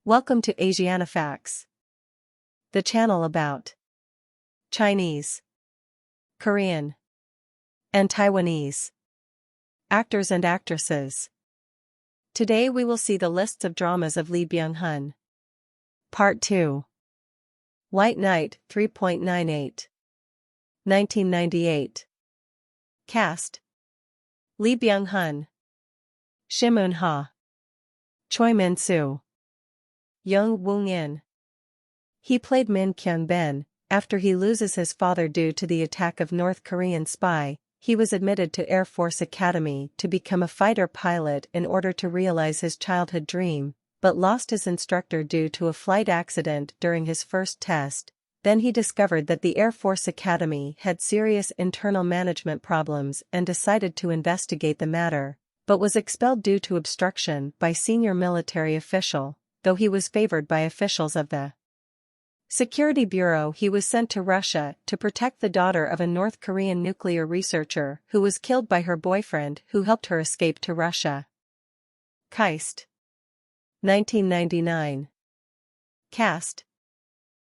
Welcome to Asiana Facts, the channel about Chinese, Korean, and Taiwanese actors and actresses. Today we will see the lists of dramas of Lee Byung-hun. Part 2. White Knight 3.98 1998. Cast: Lee Byung-hun, Shim Eun-ha, Choi Min-soo, Young Woo-in. He played Min Kyung-ben. After he loses his father due to the attack of North Korean spy, he was admitted to Air Force Academy to become a fighter pilot in order to realize his childhood dream, but lost his instructor due to a flight accident during his first test. Then he discovered that the Air Force Academy had serious internal management problems and decided to investigate the matter, but was expelled due to obstruction by senior military official, though he was favored by officials of the Security Bureau. He was sent to Russia to protect the daughter of a North Korean nuclear researcher who was killed by her boyfriend who helped her escape to Russia. Keist 1999. Cast: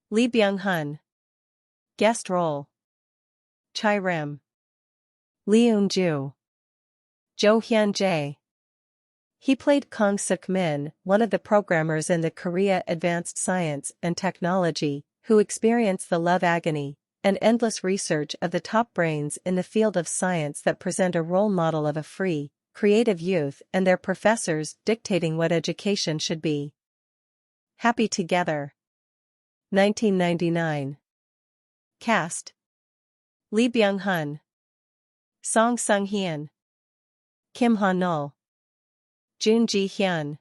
Lee Byung-hun. Guest role: Chai Rim, Lee Eun-ju, Jo Hyun-jae. He played Kang Suk-min, one of the programmers in the Korea Advanced Science and Technology, who experienced the love agony and endless research of the top brains in the field of science that present a role model of a free, creative youth and their professors dictating what education should be. Happy Together 1999. Cast: Lee Byung-hun, Song Sung-hyun, Kim Ha-nul, Joon Ji-hyun.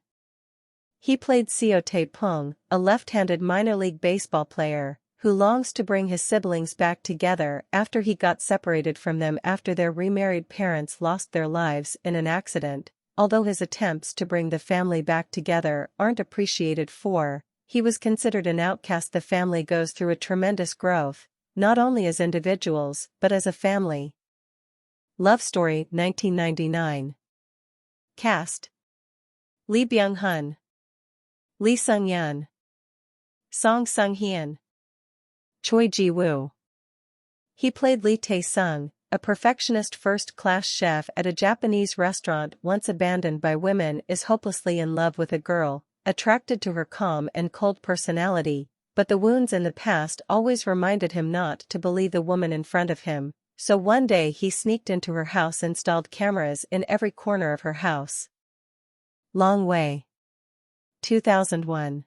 He played Seo Tae-pung, a left-handed minor league baseball player, who longs to bring his siblings back together after he got separated from them after their remarried parents lost their lives in an accident. Although his attempts to bring the family back together aren't appreciated for, he was considered an outcast. The family goes through a tremendous growth, not only as individuals but as a family. Love Story 1999. Cast: Lee Byung-hun, Lee Sung-yeon, Song Sung-hyun, Choi Ji-woo. He played Lee Tae-sung, a perfectionist first-class chef at a Japanese restaurant. Once abandoned by women, is hopelessly in love with a girl, attracted to her calm and cold personality, but the wounds in the past always reminded him not to believe the woman in front of him, so one day he sneaked into her house, installed cameras in every corner of her house. Long Way 2001.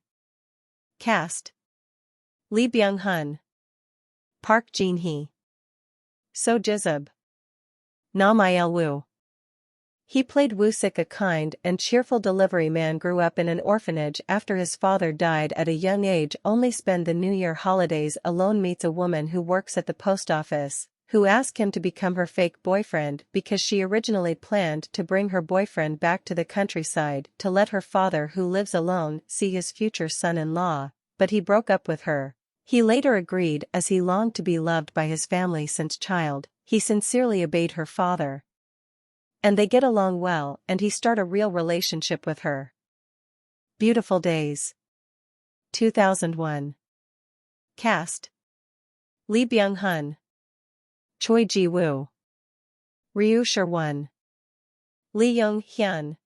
Cast: Lee Byung-hun, Park Jin-hee, So Jizub, Nam Il-woo. He played Woo-sik, a kind and cheerful delivery man. Grew up in an orphanage after his father died at a young age. Only spend the New Year holidays alone. Meets a woman who works at the post office, who asks him to become her fake boyfriend because she originally planned to bring her boyfriend back to the countryside to let her father, who lives alone, see his future son-in-law, but he broke up with her. He later agreed as he longed to be loved by his family since child. He sincerely obeyed her father, and they get along well, and he start a real relationship with her. Beautiful Days 2001. Cast: Lee Byung-hun, Choi Ji-woo, Ryu Sherwon, Lee Yong-hyun.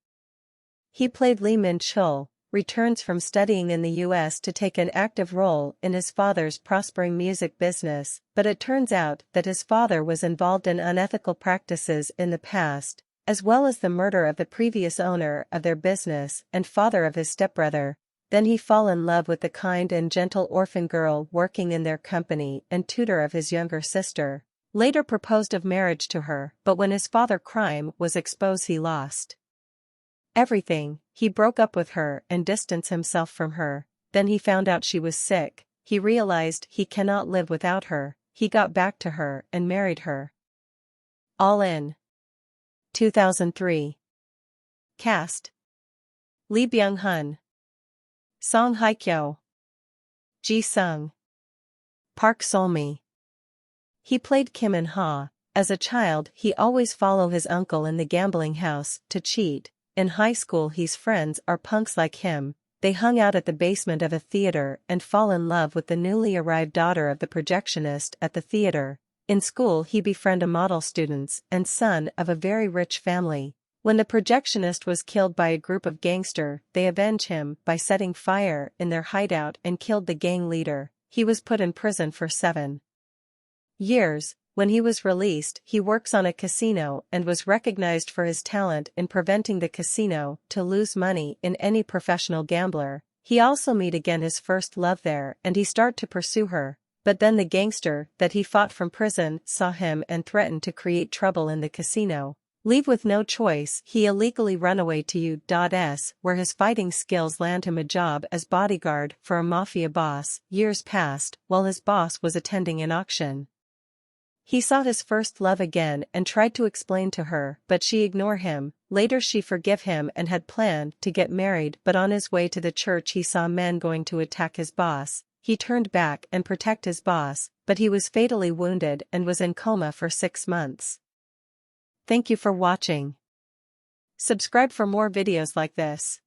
He played Lee Min-chul, returns from studying in the U.S. to take an active role in his father's prospering music business, but it turns out that his father was involved in unethical practices in the past, as well as the murder of the previous owner of their business and father of his stepbrother. Then he fall in love with the kind and gentle orphan girl working in their company and tutor of his younger sister. Later proposed of marriage to her, but when his father's crime was exposed, he lost everything. He broke up with her and distanced himself from her. Then he found out she was sick. He realized he cannot live without her. He got back to her and married her. All In 2003. Cast: Lee Byung-hun, Song Hye-kyo, Ji-sung, Park Sol-mi. He played Kim In-ha. As a child, he always follow his uncle in the gambling house to cheat. In high school, his friends are punks like him. they hung out at the basement of a theater and fall in love with the newly arrived daughter of the projectionist at the theater. In school he befriended model students and son of a very rich family. When the projectionist was killed by a group of gangsters, they avenge him by setting fire in their hideout and killed the gang leader. He was put in prison for 7 years. When he was released, he works on a casino and was recognized for his talent in preventing the casino to lose money in any professional gambler. He also meet again his first love there and he start to pursue her, but then the gangster that he fought from prison saw him and threatened to create trouble in the casino. Leave with no choice, he illegally run away to U.S. where his fighting skills land him a job as bodyguard for a mafia boss. Years passed while his boss was attending an auction. He saw his first love again and tried to explain to her, but she ignored him. Later she forgave him and had planned to get married, but on his way to the church he saw men going to attack his boss. He turned back and protect his boss, but he was fatally wounded and was in coma for 6 months. Thank you for watching. Subscribe for more videos like this.